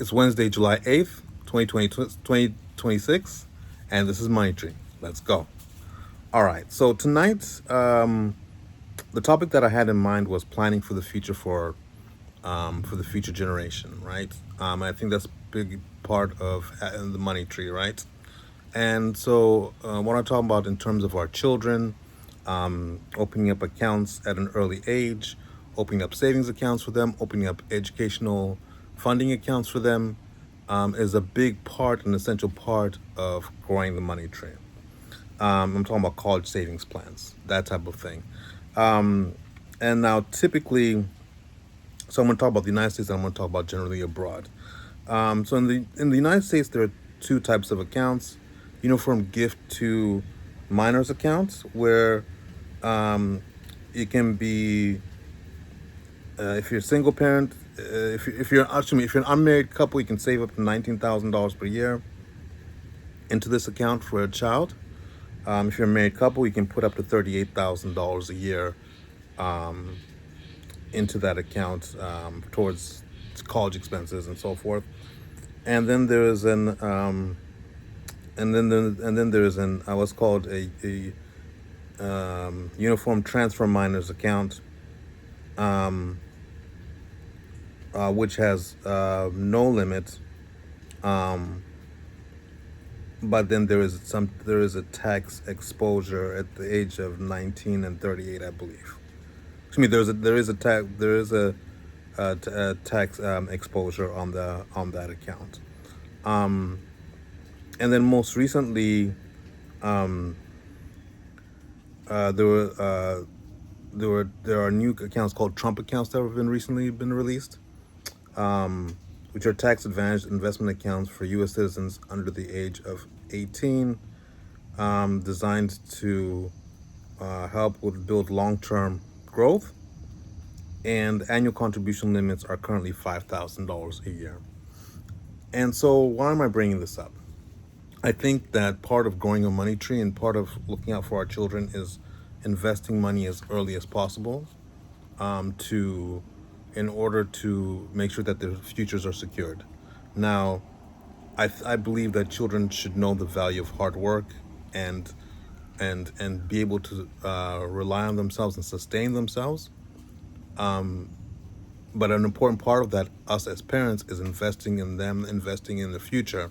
It's Wednesday, July 8th, 2026, and this is Money Tree. Let's go. All right, so tonight, the topic that I had in mind was planning for the future for the future generation, right? I think that's a big part of the Money Tree, right? And so, what I'm talking about in terms of our children, opening up accounts at an early age, opening up savings accounts for them, opening up educational funding accounts for them, is a big part, an essential part of growing the money tree. I'm talking about college savings plans, that type of thing. And now, typically, so I'm going to talk about the United States, and I'm going to talk about generally abroad. So in the United States, there are two types of accounts: uniform gift to minors accounts, where it can be if you're a single parent, if you're an unmarried couple, you can save up to $19,000 per year into this account for a child. If you're a married couple, you can put up to $38,000 a year into that account towards college expenses and so forth. And then there is an what's called a uniform transfer minors account, which has no limit. Um, but then there is a tax exposure at the age of 19 and 38, I believe. Excuse me. There is a tax exposure on that account. Um, and then most recently, um, uh, there were uh, there are new accounts called Trump accounts that have been recently been released, which are tax advantaged investment accounts for U.S. citizens under the age of 18, designed to help with build long term growth. And annual contribution limits are currently $5,000 a year. And so, why am I bringing this up? I think that part of growing a money tree and part of looking out for our children is investing money as early as possible, to in order to make sure that their futures are secured. Now, I believe that children should know the value of hard work and and be able to rely on themselves and sustain themselves. But an important part of that, us as parents, is investing in them, investing in the future.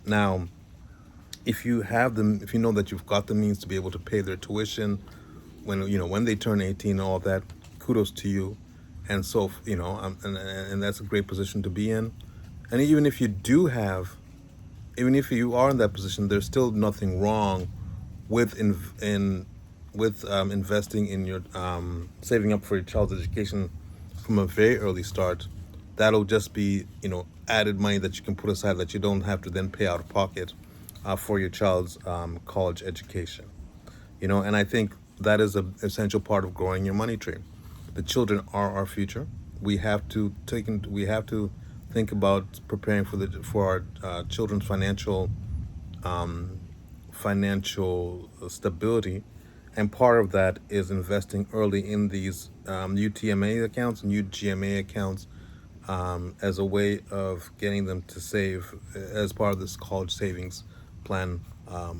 Now, if you know that you've got the means to be able to pay their tuition when they turn 18 and all that, kudos to you. And so and that's a great position to be in. And even if you are in that position, there's still nothing wrong with investing in your saving up for your child's education from a very early start. That'll just be added money that you can put aside that you don't have to then pay out of pocket for your child's college education. And I think that is an essential part of growing your money tree. The children are our future. We have to think about preparing for our children's financial stability, and part of that is investing early in these UTMA accounts and UGMA accounts, as a way of getting them to save as part of this college savings plan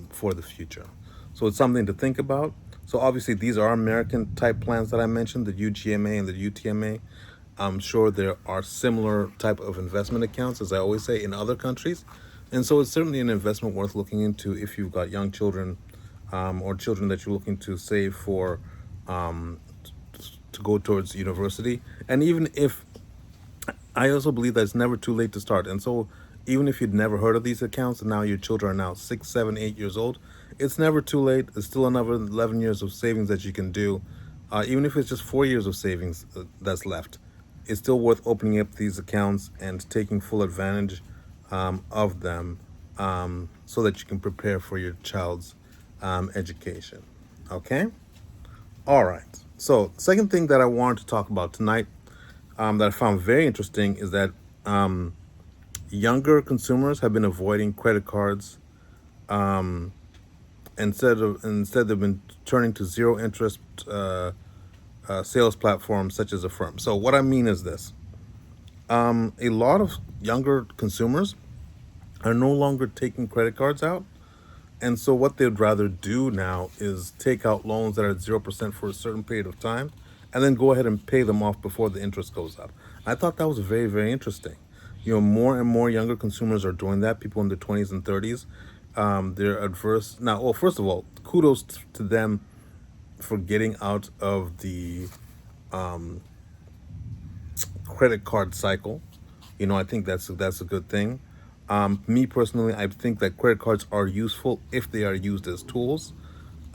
for the future. So it's something to think about. So obviously these are American type plans that I mentioned, the UGMA and the UTMA. I'm sure there are similar type of investment accounts, as I always say, in other countries. And so it's certainly an investment worth looking into if you've got young children, or children that you're looking to save for, um, to go towards university. And even if I also believe that it's never too late to start. And so, even if you'd never heard of these accounts and now your children are now 6, 7, 8 years old, it's never too late. There's still another 11 years of savings that you can do. Even if it's just 4 years of savings that's left, it's still worth opening up these accounts and taking full advantage of them, so that you can prepare for your child's education. Okay? All right. So, second thing that I wanted to talk about tonight, that I found very interesting, is that younger consumers have been avoiding credit cards. Instead they've been turning to zero interest sales platforms such as Affirm. So what I mean is this: A lot of younger consumers are no longer taking credit cards out. And so what they'd rather do now is take out loans that are at 0% for a certain period of time and then go ahead and pay them off before the interest goes up. I thought that was very, very interesting. More and more younger consumers are doing that, people in their 20s and 30s. They're adverse. Now, well, first of all, kudos to them for getting out of the credit card cycle. I think that's a good thing. Me personally, I think that credit cards are useful if they are used as tools.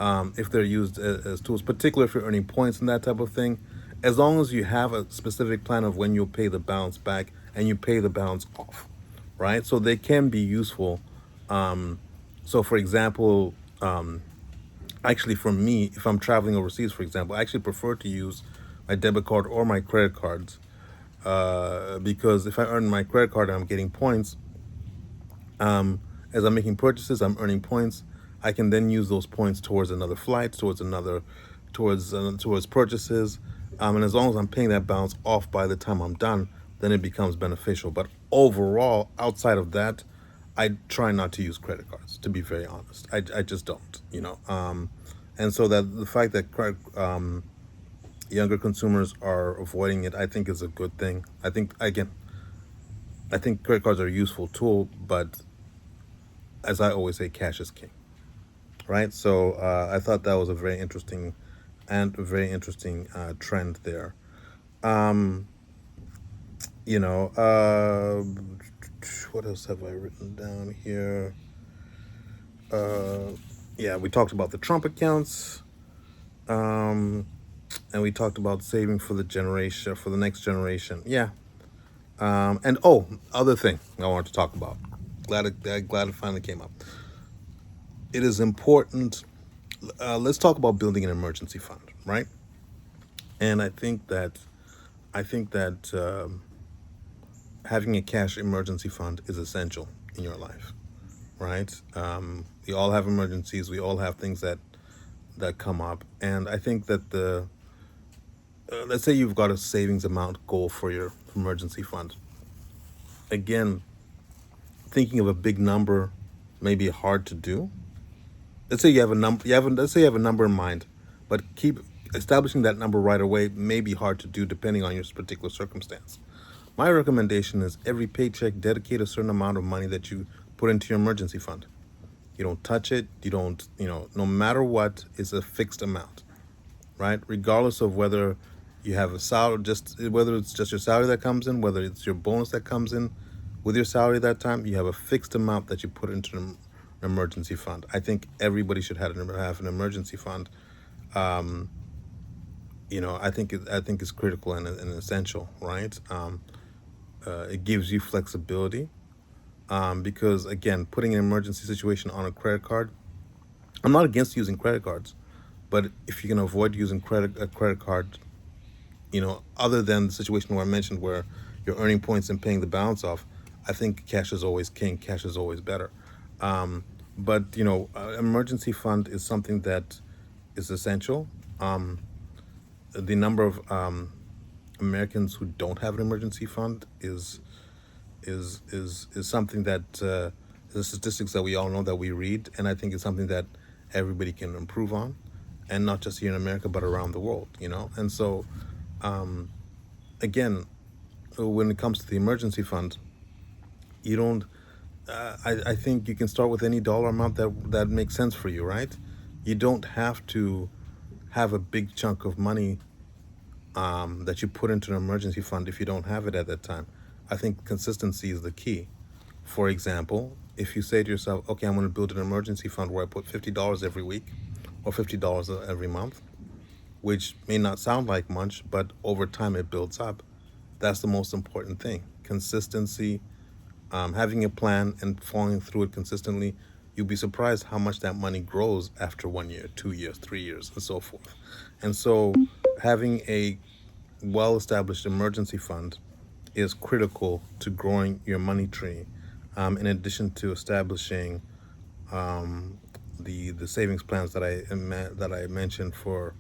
If they're used as tools, particularly if you're earning points and that type of thing, as long as you have a specific plan of when you'll pay the balance back and you pay the balance off, right? So they can be useful. So, for example, actually, for me, if I'm traveling overseas, for example, I actually prefer to use my debit card or my credit cards because if I earn my credit card and I'm getting points, as I'm making purchases, I'm earning points. I can then use those points towards another flight, towards purchases, and as long as I'm paying that balance off by the time I'm done, then it becomes beneficial. But overall, outside of that, I try not to use credit cards. To be very honest, I just don't. And so that the fact that younger consumers are avoiding it, I think is a good thing. I think credit cards are a useful tool, but as I always say, cash is king, right? So I thought that was a very interesting trend there. Um, you know, what else have I written down here? Uh, yeah, we talked about the Trump accounts, um, and we talked about saving for the next generation. Yeah, and other thing I wanted to talk about. Glad it finally came up. It is important. Let's talk about building an emergency fund, right? And I think that having a cash emergency fund is essential in your life, right? We all have emergencies. We all have things that come up, and I think that the let's say you've got a savings amount goal for your emergency fund. Again, thinking of a big number may be hard to do. Let's say you have a number. Let's say you have a number in mind, but keep establishing that number right away may be hard to do depending on your particular circumstance. My recommendation is every paycheck dedicate a certain amount of money that you put into your emergency fund. You don't touch it. You don't, no matter what, it's a fixed amount, right? Regardless of whether you have a salary, just whether it's just your salary that comes in, whether it's your bonus that comes in with your salary that time, you have a fixed amount that you put into an emergency fund. I think everybody should have an emergency fund. I think it's critical and essential, right? It gives you flexibility because again, putting an emergency situation on a credit card. I'm not against using credit cards, but if you can avoid using a credit card, other than the situation where I mentioned where you're earning points and paying the balance off, I think cash is always king. Cash is always better. But emergency fund is something that is essential. The number of Americans who don't have an emergency fund is something that the statistics that we all know that we read, and I think it's something that everybody can improve on, and not just here in America but around the world. And so again, when it comes to the emergency fund, you don't. I think you can start with any dollar amount that makes sense for you, right? You don't have to have a big chunk of money that you put into an emergency fund if you don't have it at that time. I think consistency is the key. For example, if you say to yourself, okay, I'm going to build an emergency fund where I put $50 every week or $50 every month, which may not sound like much, but over time it builds up. That's the most important thing. Consistency, having a plan and following through it consistently. You'll be surprised how much that money grows after 1 year, 2 years, 3 years, and so forth. And so having a well-established emergency fund is critical to growing your money tree. In addition to establishing the savings plans that I mentioned for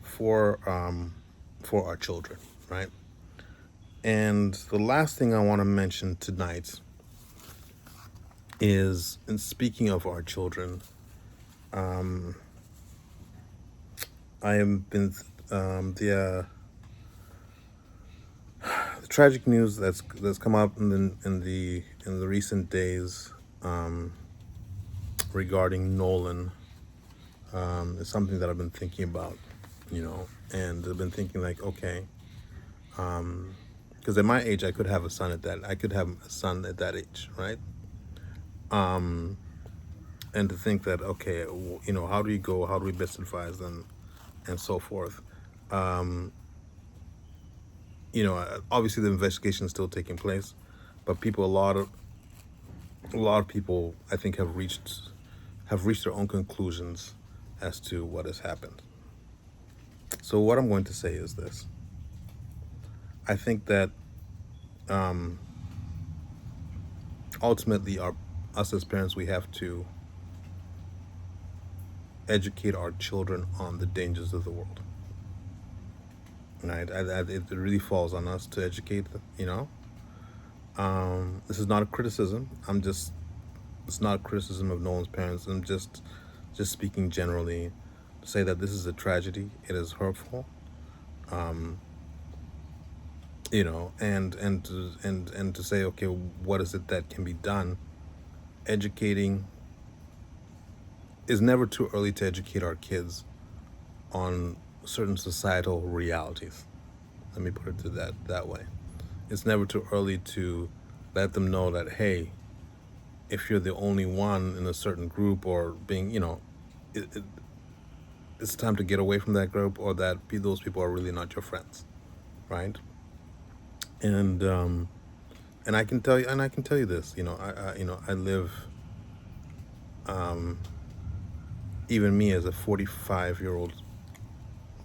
for our children, right? And the last thing I want to mention tonight is, in speaking of our children, I have been the tragic news that's come up in the recent days regarding Nolan is something that I've been thinking about, and I've been thinking like, okay, because at my age I could have a son at that age, right? And to think that, okay, how do you go? How do we best advise them, and so forth. Obviously the investigation is still taking place, but a lot of people, I think, have reached their own conclusions as to what has happened. So what I'm going to say is this: I think that ultimately, us as parents, we have to educate our children on the dangers of the world. Right? It really falls on us to educate them. This is not a criticism. It's not a criticism of Nolan's parents. I'm just speaking generally to say that this is a tragedy. It is hurtful. And to say, okay, what is it that can be done? Educating is never too early to educate our kids on certain societal realities. Let me put it to that way. It's never too early to let them know that, hey, if you're the only one in a certain group, or being, it's time to get away from that group, or that those people are really not your friends, right? And I can tell you this. I live, even me as a 45-year-old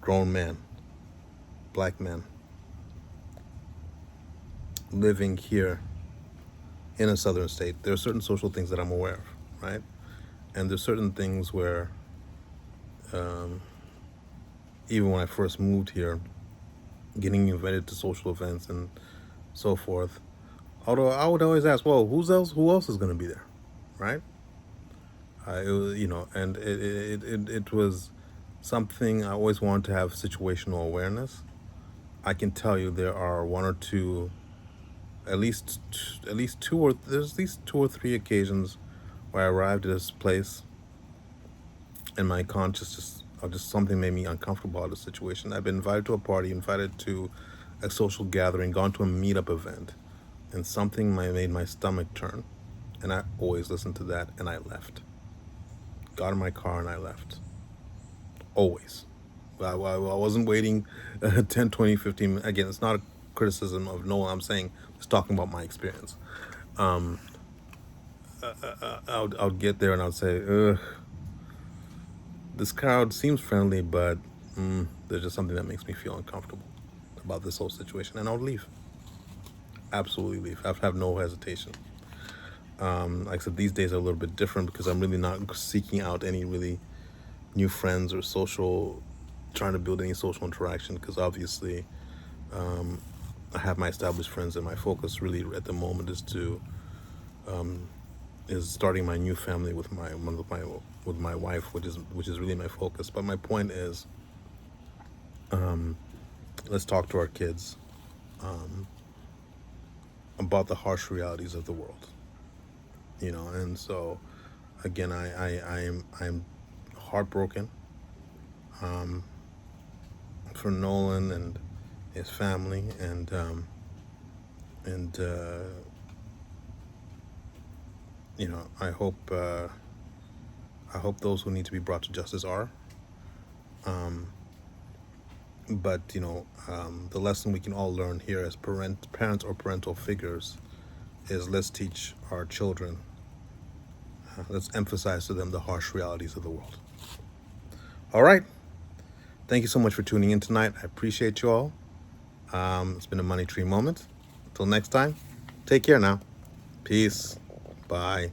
grown man, black man, living here in a southern state. There are certain social things that I'm aware of, right? And there's certain things where, even when I first moved here, getting invited to social events and so forth, although I would always ask, well, who else is going to be there, right? And it was something I always wanted to have situational awareness. I can tell you there are one or two, at least there's at least 2 or 3 occasions where I arrived at this place and my conscious just something made me uncomfortable about the situation. I've been invited to a party, invited to a social gathering, gone to a meetup event, and something made my stomach turn. And I always listened to that, and I left. Got in my car and I left. Always. I wasn't waiting 10, 20, 15 minutes. Again, it's not a criticism of Nolan. I'm saying, just talking about my experience. I would get there and I would say, ugh, this crowd seems friendly, but there's just something that makes me feel uncomfortable about this whole situation. And I would leave. Absolutely leave. I have no hesitation. Like I said, these days are a little bit different because I'm really not seeking out any really new friends or trying to build any social interaction, because obviously I have my established friends, and my focus really at the moment is starting my new family with my wife, which is really my focus. But my point is, let's talk to our kids about the harsh realities of the world. And so again, I'm heartbroken for Nolan and his family, and I hope those who need to be brought to justice are. But the lesson we can all learn here as parents or parental figures is, let's teach our children, let's emphasize to them the harsh realities of the world. All right. Thank you so much for tuning in tonight. I appreciate you all. It's been a Money Tree moment. Until next time, take care now. Peace. Bye.